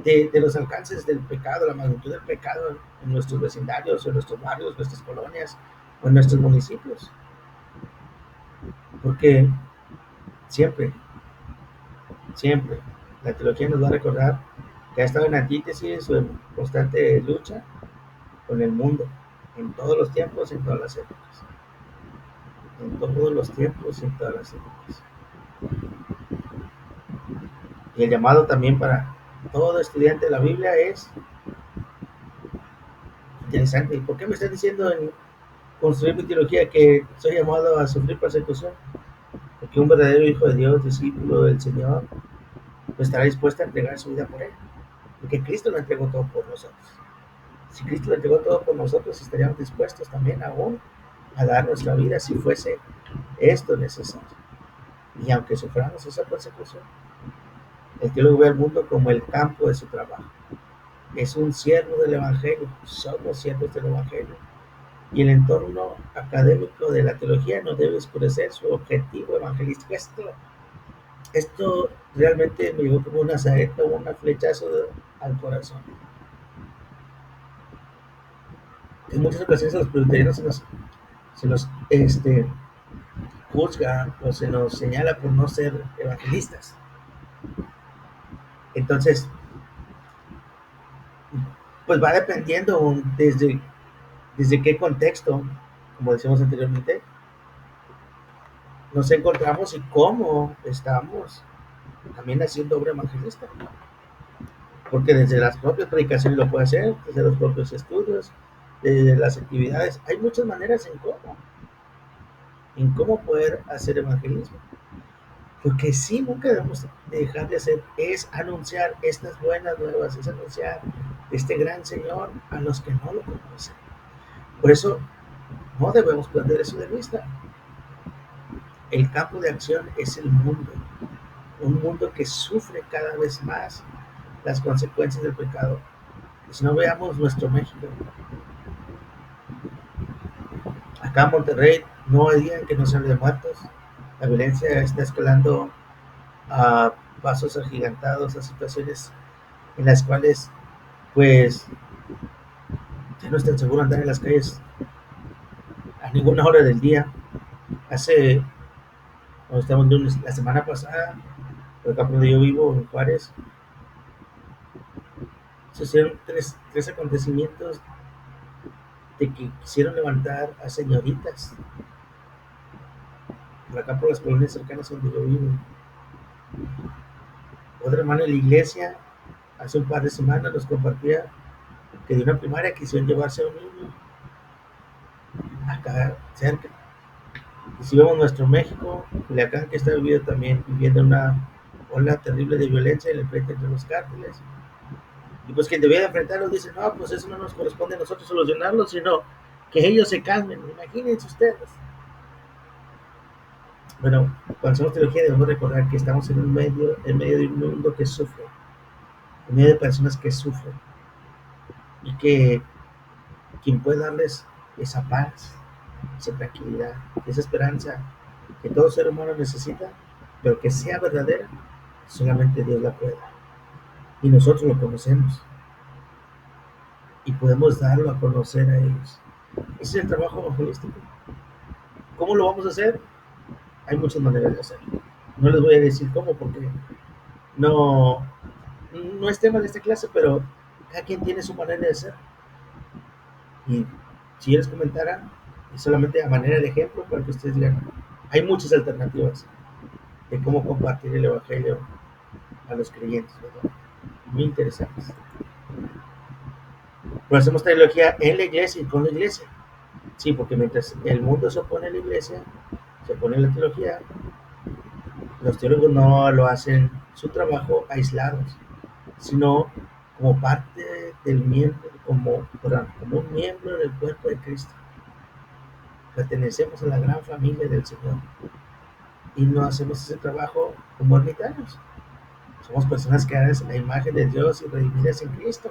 de los alcances del pecado, la magnitud del pecado en nuestros vecindarios, en nuestros barrios, nuestras colonias o en nuestros municipios. Porque siempre, siempre, la teología nos va a recordar que ha estado en antítesis o en constante lucha con el mundo, en todos los tiempos, en todas las épocas. En todos los tiempos, en todas las épocas. Y el llamado también para todo estudiante de la Biblia es interesante. ¿Y por qué me estás diciendo en construir mi teología que soy llamado a sufrir persecución? Porque un verdadero hijo de Dios, discípulo del Señor, pues estará dispuesto a entregar su vida por él. Porque Cristo lo entregó todo por nosotros. Si Cristo lo entregó todo por nosotros, estaríamos dispuestos también aún a dar nuestra vida si fuese esto necesario. Y aunque suframos esa persecución, el teólogo ve al mundo como el campo de su trabajo. Es un siervo del Evangelio, somos siervos del Evangelio. Y el entorno académico de la teología no debe oscurecer su objetivo evangelístico. Esto realmente me llegó como una saeta o un flechazo al corazón. En muchas ocasiones a los presbiterianos se nos juzga o se nos señala por no ser evangelistas. Entonces, pues va dependiendo desde qué contexto, como decíamos anteriormente, nos encontramos y cómo estamos también haciendo obra evangelista. Porque desde las propias predicaciones lo puede hacer, desde los propios estudios, desde las actividades. Hay muchas maneras en cómo poder hacer evangelismo. Lo que sí nunca debemos dejar de hacer es anunciar estas buenas nuevas, es anunciar este gran Señor a los que no lo conocen. Por eso no debemos perder eso de vista. El campo de acción es el mundo, un mundo que sufre cada vez más las consecuencias del pecado. Y si no veamos nuestro México, acá en Monterrey no hay día en que no se hable de muertos. La violencia está escalando a pasos agigantados, a situaciones en las cuales pues ya no es tan seguro andar en las calles a ninguna hora del día. Hace, cuando estamos lunes, la semana pasada, por acá donde yo vivo, en Juárez, sucedieron tres acontecimientos de que quisieron levantar a señoritas por acá por las colonias cercanas donde yo vivo. Otra hermana en la iglesia hace un par de semanas nos compartía que de una primaria quisieron llevarse a un niño acá cerca. Y si vemos nuestro México, Culiacán, que está viviendo una ola terrible de violencia en el frente entre los cárteles. Y pues quien debía de enfrentarlos dice, no, pues eso no nos corresponde a nosotros solucionarlo, sino que ellos se calmen. Imagínense ustedes. Bueno, cuando hacemos teología debemos recordar que estamos en medio de un mundo que sufre, en medio de personas que sufren, y que quien puede darles esa paz, esa tranquilidad, esa esperanza que todo ser humano necesita, pero que sea verdadera, solamente Dios la puede dar. Y nosotros lo conocemos y podemos darlo a conocer a ellos. Ese es el trabajo evangelístico. ¿Cómo lo vamos a hacer? Hay muchas maneras de hacerlo. No les voy a decir cómo porque no, no es tema de esta clase, pero cada quien tiene su manera de hacer. Y si yo les comentara, y solamente a manera de ejemplo, para que ustedes digan, hay muchas alternativas de cómo compartir el evangelio a los creyentes, ¿verdad? Muy interesantes. Pero hacemos teología en la iglesia y con la iglesia. Sí, porque mientras el mundo se opone a la iglesia, se opone a la teología, los teólogos no lo hacen su trabajo aislados, sino como parte del miembro, como un miembro del cuerpo de Cristo. Pertenecemos a la gran familia del Señor y no hacemos ese trabajo como ermitaños. Somos personas creadas en la imagen de Dios y redimidas en Cristo.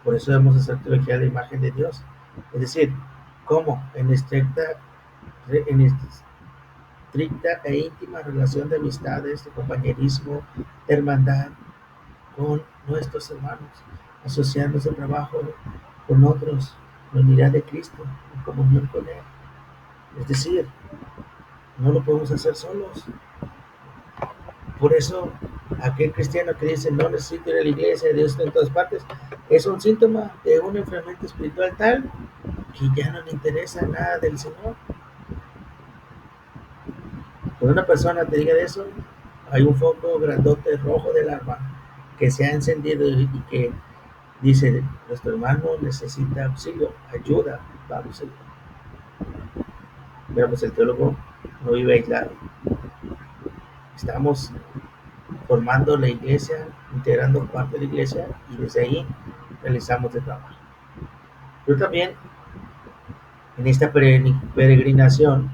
Por eso debemos hacer teología de la imagen de Dios. Es decir, ¿cómo? En estricta e íntima relación de amistades, de compañerismo, de hermandad con nuestros hermanos, asociarnos de trabajo con otros, en unidad de Cristo, en comunión con Él. Es decir, no lo podemos hacer solos. Por eso, aquel cristiano que dice no necesito ir a la iglesia, Dios está en todas partes, es un síntoma de un enfriamiento espiritual tal que ya no le interesa nada del Señor. Cuando una persona te diga de eso, hay un foco grandote rojo de alarma que se ha encendido y que dice, nuestro hermano necesita auxilio, ayuda, vamos a ir. Mira, pues el teólogo no vive aislado. Estamos formando la iglesia, integrando parte de la iglesia y desde ahí realizamos el trabajo. Pero también en esta peregrinación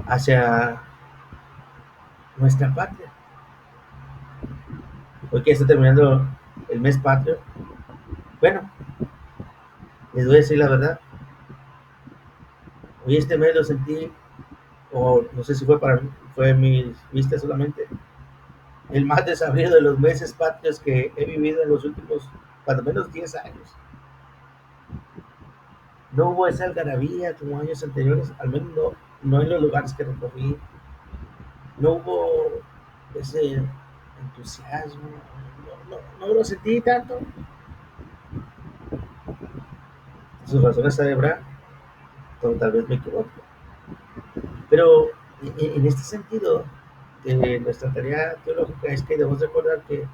hacia nuestra patria, hoy que está terminando el mes patrio, bueno, les voy a decir la verdad, hoy este mes lo sentí, o no sé si fue mi vista solamente, el más desabrido de los meses patrios que he vivido en los últimos, cuando menos 10 años. No hubo esa algarabía como años anteriores, al menos no en los lugares que recorrí. No hubo ese entusiasmo, no lo sentí tanto. Sus razones sabrá, pero tal vez me equivoco. Pero en este sentido, nuestra tarea teológica es que debemos recordar que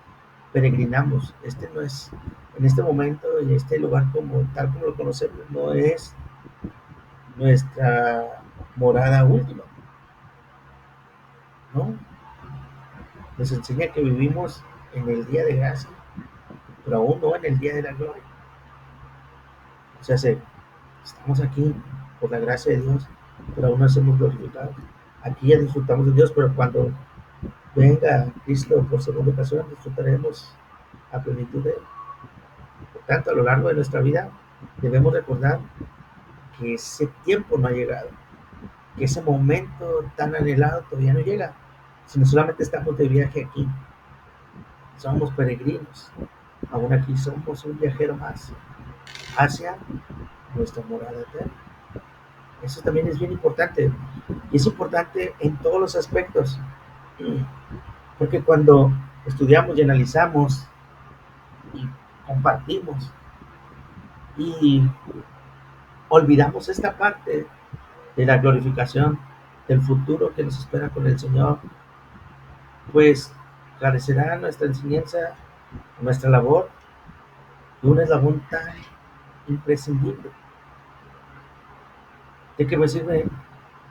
peregrinamos. Este no es, en este momento, en este lugar como tal como lo conocemos, no es nuestra morada última, ¿no? Nos enseña que vivimos en el día de gracia, pero aún no en el día de la gloria. O sea, estamos aquí por la gracia de Dios, pero aún no somos glorificados. Aquí ya disfrutamos de Dios, pero cuando venga Cristo por segunda ocasión, disfrutaremos a plenitud de Él. Por tanto, a lo largo de nuestra vida, debemos recordar que ese tiempo no ha llegado, que ese momento tan anhelado todavía no llega, sino solamente estamos de viaje aquí. Somos peregrinos. Aún aquí somos un viajero más hacia nuestra morada eterna. Eso también es bien importante. Y es importante en todos los aspectos. Porque cuando estudiamos y analizamos y compartimos y olvidamos esta parte de la glorificación, del futuro que nos espera con el Señor, pues carecerá nuestra enseñanza, nuestra labor, de un eslabón tan imprescindible. ¿De qué me sirve?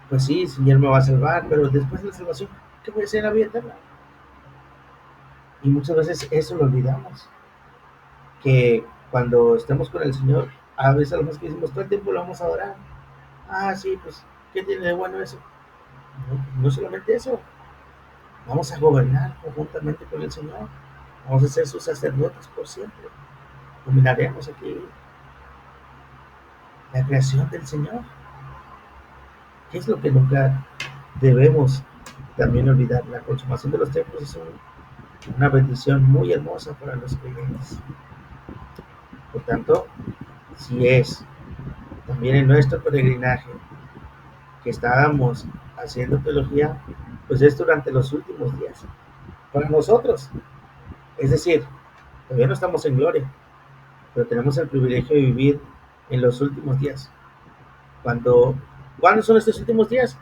Pues sí, el Señor me va a salvar, pero después de la salvación, ¿qué voy a hacer en la vida eterna? Y muchas veces eso lo olvidamos, que cuando estemos con el Señor, a veces a lo más que decimos, todo el tiempo lo vamos a adorar. Ah, sí, pues, ¿qué tiene de bueno eso? No, no solamente eso, vamos a gobernar conjuntamente con el Señor, vamos a ser sus sacerdotes por siempre, dominaremos aquí la creación del Señor, que es lo que nunca debemos también olvidar. La consumación de los tiempos es una bendición muy hermosa para los creyentes. Por tanto, si es también en nuestro peregrinaje que estábamos haciendo teología, pues es durante los últimos días. Para nosotros, es decir, todavía no estamos en gloria, pero tenemos el privilegio de vivir en los últimos días. ¿Cuándo son estos últimos días?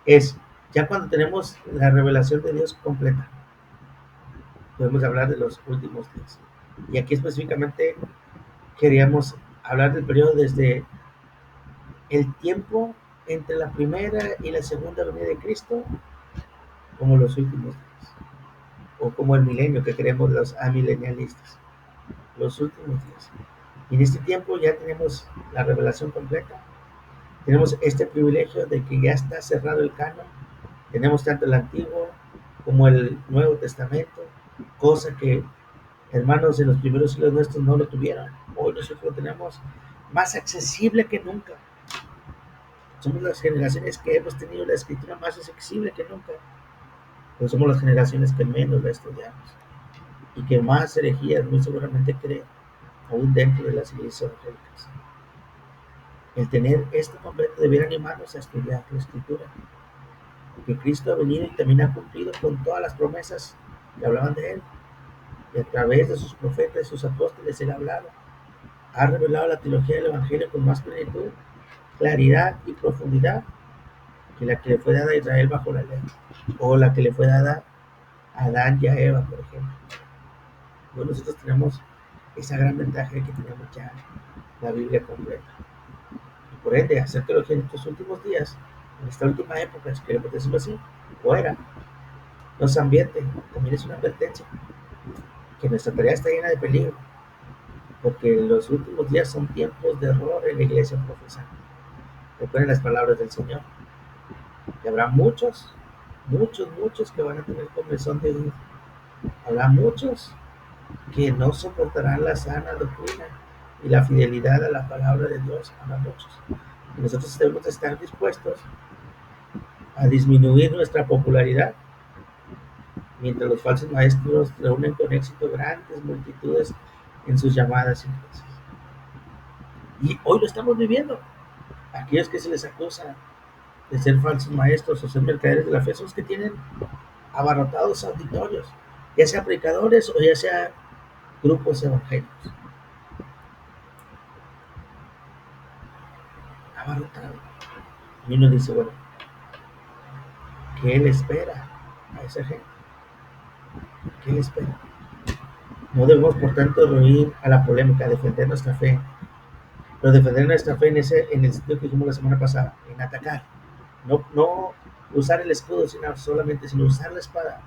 Es ya cuando tenemos la revelación de Dios completa. Podemos hablar de los últimos días. Y aquí específicamente queríamos hablar del periodo desde el tiempo entre la primera y la segunda venida de Cristo, como los últimos días, o como el milenio que queremos los amilenialistas, los últimos días. Y en este tiempo ya tenemos la revelación completa, tenemos este privilegio de que ya está cerrado el canon, tenemos tanto el Antiguo como el Nuevo Testamento, cosa que hermanos en los primeros siglos nuestros no lo tuvieron. Hoy nosotros lo tenemos más accesible que nunca. Somos las generaciones que hemos tenido la escritura más accesible que nunca, pero somos las generaciones que menos la estudiamos y que más herejías muy seguramente creen, aún dentro de las iglesias evangélicas. El tener esto completo debiera animarnos a estudiar la escritura, porque Cristo ha venido y también ha cumplido con todas las promesas que hablaban de Él, y a través de sus profetas y sus apóstoles Él ha hablado, ha revelado la teología del Evangelio con más plenitud, claridad y profundidad que la que le fue dada a Israel bajo la ley, o la que le fue dada a Adán y a Eva, por ejemplo. Bueno, nosotros tenemos esa gran ventaja de que tenemos ya la Biblia completa. Y por ende, hacer teología en estos últimos días, en esta última época, si queremos decirlo así, fuera, nos ambiente, también es una advertencia, que nuestra tarea está llena de peligro, porque los últimos días son tiempos de error en la iglesia profesante. Recuerden las palabras del Señor. Y habrá muchos, muchos, muchos que van a tener comezón de oír. Habrá muchos que no soportarán la sana doctrina y la fidelidad a la palabra de Dios. Habrá muchos. Y nosotros debemos estar dispuestos a disminuir nuestra popularidad mientras los falsos maestros reúnen con éxito grandes multitudes en sus llamadas iglesias. Y hoy lo estamos viviendo. Aquellos que se les acusa de ser falsos maestros o ser mercaderes de la fe son los que tienen abarrotados auditorios, ya sea predicadores o ya sea grupos evangélicos. Abarrotado. Y uno dice, bueno, ¿Qué le espera a esa gente? ¿Qué le espera? No debemos, por tanto, rehuir a la polémica, defender nuestra fe. Pero defender nuestra fe en el sentido que dijimos la semana pasada, en atacar. No usar el escudo solamente, sino usar la espada.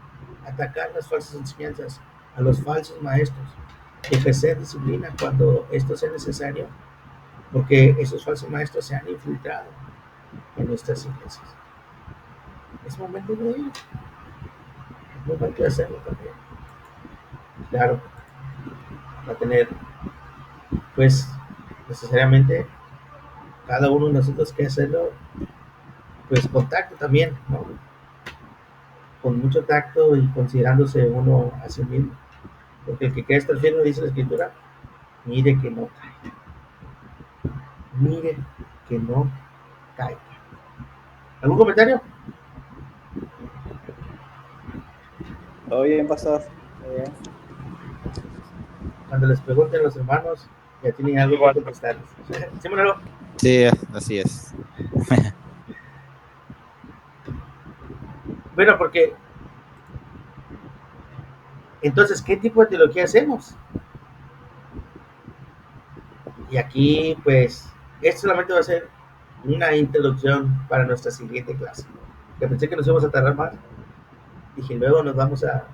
Atacar las falsas enseñanzas, a los falsos maestros. Ejercer disciplina cuando esto sea necesario, porque esos falsos maestros se han infiltrado en nuestras iglesias. Es momento de ello. Es momento de hacerlo también. Claro, va a tener, pues, necesariamente cada uno de nosotros que hacerlo, pues, con tacto también, ¿no? Con mucho tacto y considerándose uno a sí mismo. Porque el que quiere estar firme, dice la Escritura, mire que no caiga. Mire que no caiga. ¿Algún comentario? Todo bien, pastor. Todo bien. Cuando les pregunten los hermanos, ya tienen algo que contestarles. ¿Sí, Manolo? Sí, así es. Bueno, porque entonces, ¿qué tipo de teología hacemos? Y aquí, pues, esto solamente va a ser una introducción para nuestra siguiente clase. Que pensé que nos íbamos a tardar más. Dije, luego nos vamos a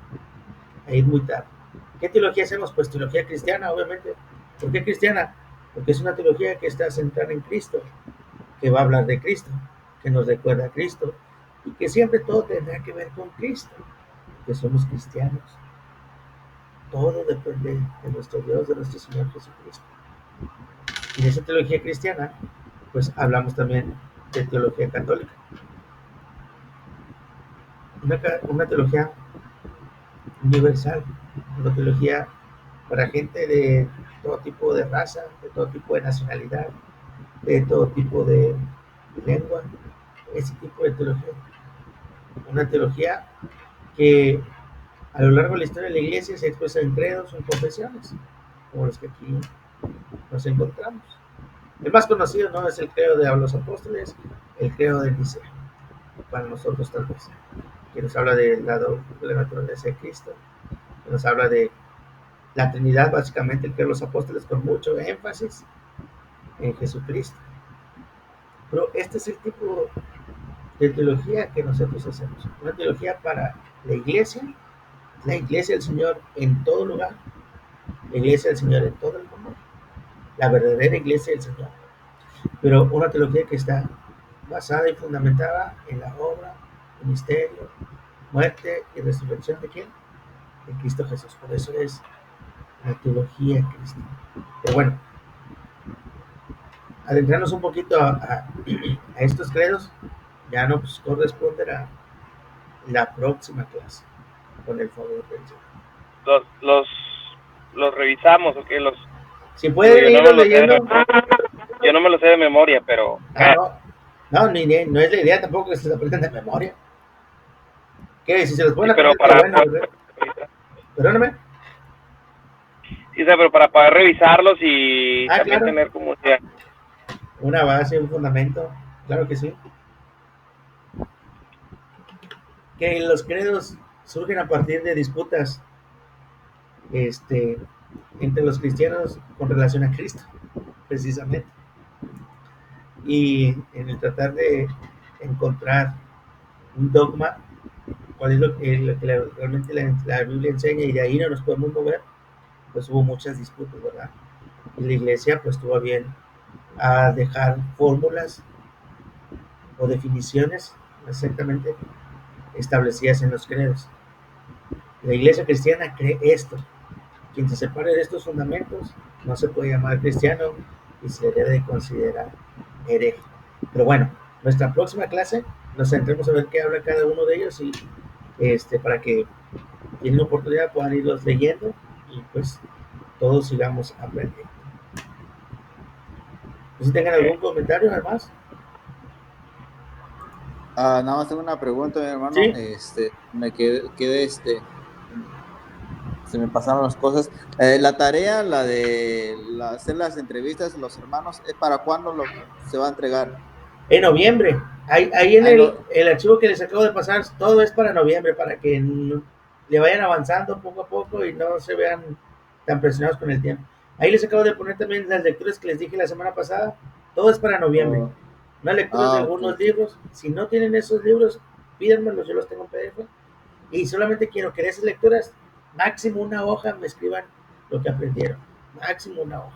ir muy tarde. ¿Qué teología hacemos? Pues teología cristiana, obviamente. ¿Por qué cristiana? Porque es una teología que está centrada en Cristo, que va a hablar de Cristo, que nos recuerda a Cristo, y que siempre todo tendrá que ver con Cristo, que somos cristianos. Todo depende de nuestro Dios, de nuestro Señor Jesucristo. Y en esa teología cristiana, pues hablamos también de teología católica. Una teología universal, una teología para gente de todo tipo de raza, de todo tipo de nacionalidad, de todo tipo de lengua, ese tipo de teología. Una teología que a lo largo de la historia de la iglesia se expresa en credos o en confesiones, como los que aquí nos encontramos. El más conocido no es el credo de los apóstoles, el credo de Nicea, para nosotros tal vez, que nos habla de la naturaleza de Cristo, que nos habla de la Trinidad, básicamente el credo de los apóstoles con mucho énfasis en Jesucristo. Pero este es el tipo de teología que nosotros hacemos, una teología para la iglesia del Señor en todo lugar, la iglesia del Señor en todo el mundo, la verdadera iglesia del Señor, pero una teología que está basada y fundamentada en la obra, ministerio, muerte y resurrección de ¿quién? De Cristo Jesús. Por eso es la teología cristiana. Pero bueno, adentrarnos un poquito a estos credos ya nos corresponderá la próxima clase, con el favor del Señor. Los revisamos, ¿ok? Si pueden irlos leyendo. Yo no me lo sé de memoria, pero... No es la idea tampoco que se aprendan de memoria. ¿Qué? Si se los pueden aprender, pero bueno, ¿verdad? Perdóname. Sí, pero para poder revisarlos y también claro, tener como una base, un fundamento, claro que sí. Que los credos surgen a partir de disputas entre los cristianos con relación a Cristo, precisamente. Y en el tratar de encontrar un dogma, cuál es lo que realmente la Biblia enseña, y de ahí no nos podemos mover, pues hubo muchas disputas, ¿verdad? Y la iglesia pues tuvo bien a dejar fórmulas o definiciones exactamente establecidas en los credos. La iglesia cristiana cree esto: quien se separe de estos fundamentos no se puede llamar cristiano y se debe de considerar hereje. Pero bueno, nuestra próxima clase nos centremos a ver qué habla cada uno de ellos, y para que tienen oportunidad puedan irlos leyendo y pues todos sigamos aprendiendo. Si tengan algún comentario además. Nada más tengo una pregunta, mi hermano. ¿Sí? Me quedé se me pasaron las cosas. La tarea, la de hacer las entrevistas a los hermanos, ¿es para cuándo se va a entregar? En noviembre. Ahí en Ahí lo- el archivo que les acabo de pasar, todo es para noviembre, para que le vayan avanzando poco a poco y no se vean tan presionados con el tiempo. Ahí les acabo de poner también las lecturas que les dije la semana pasada, todo es para noviembre. oh, Unas lecturas de ok. algunos libros, si no tienen esos libros, pídanmelos, yo los tengo en PDF. Y solamente quiero que de esas lecturas, máximo una hoja, me escriban lo que aprendieron. Máximo una hoja.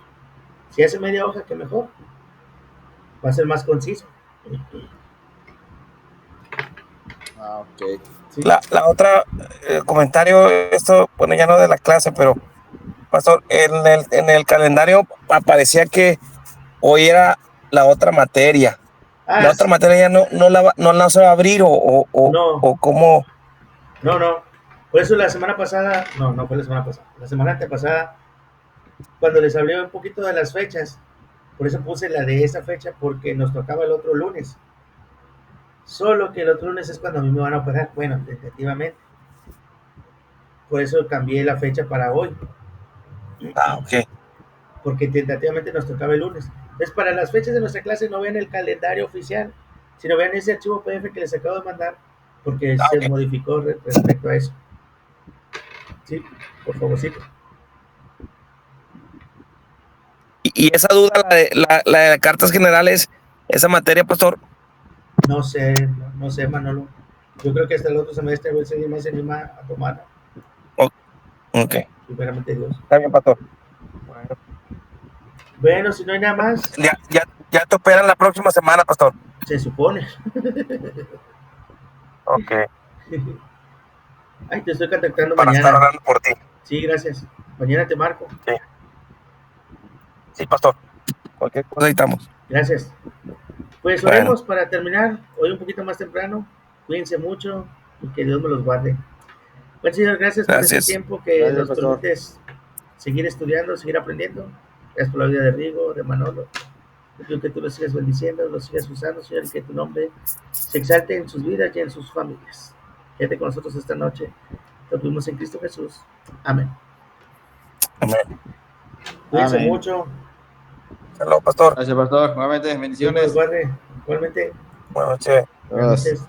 Si hace media hoja, que mejor. Va a ser más conciso. Ok. Sí. La otra comentario, esto, bueno, ya no de la clase, pero pastor, en el calendario aparecía que hoy era la otra materia. Ah, La otra materia ya no la se va a abrir no, o cómo. no. Por eso la semana pasada, no fue la semana pasada, la semana antepasada, cuando les hablé un poquito de las fechas, por eso puse la de esa fecha, porque nos tocaba el otro lunes. Solo que el otro lunes es cuando a mí me van a operar, bueno, tentativamente. Por eso cambié la fecha para hoy, Ah, ok. porque tentativamente nos tocaba el lunes. Entonces, para las fechas de nuestra clase no vean el calendario oficial, sino vean ese archivo PDF que les acabo de mandar, porque Ah, se ok. modificó respecto a eso. Sí, por favorcito. Y esa duda, la de cartas generales, esa materia, pastor. No sé, Manolo. Yo creo que hasta el otro semestre voy a seguir más anima a tomar, O- ok. primeramente Dios. Está bien, pastor. Bueno. Bueno, si no hay nada más, Ya te operan la próxima semana, pastor. se supone. Ok. Ay, te estoy contactando Para estar mañana. orando por ti. Sí, gracias. Mañana te marco. Sí, sí, pastor. Cualquier cosa ahí estamos. Gracias. Pues Bueno, oremos para terminar. Hoy un poquito más temprano. Cuídense mucho y que Dios me los guarde. Bueno, Señor, gracias por este gracias. tiempo que Gracias, nos pastor. permites seguir estudiando, seguir aprendiendo. Gracias por la vida de Rigo, de Manolo. Te pido que tú los sigas bendiciendo, los sigas usando, Señor, y que tu nombre se exalte en sus vidas y en sus familias. Quédate con nosotros esta noche. Te pedimos en Cristo Jesús. Amén. Amén. Cuídense Amén. mucho. Saludos, pastor. Gracias, pastor. Nuevamente, Dios me los bendiciones. guarde. Igualmente, Buenas noches. buenas Todos. noches.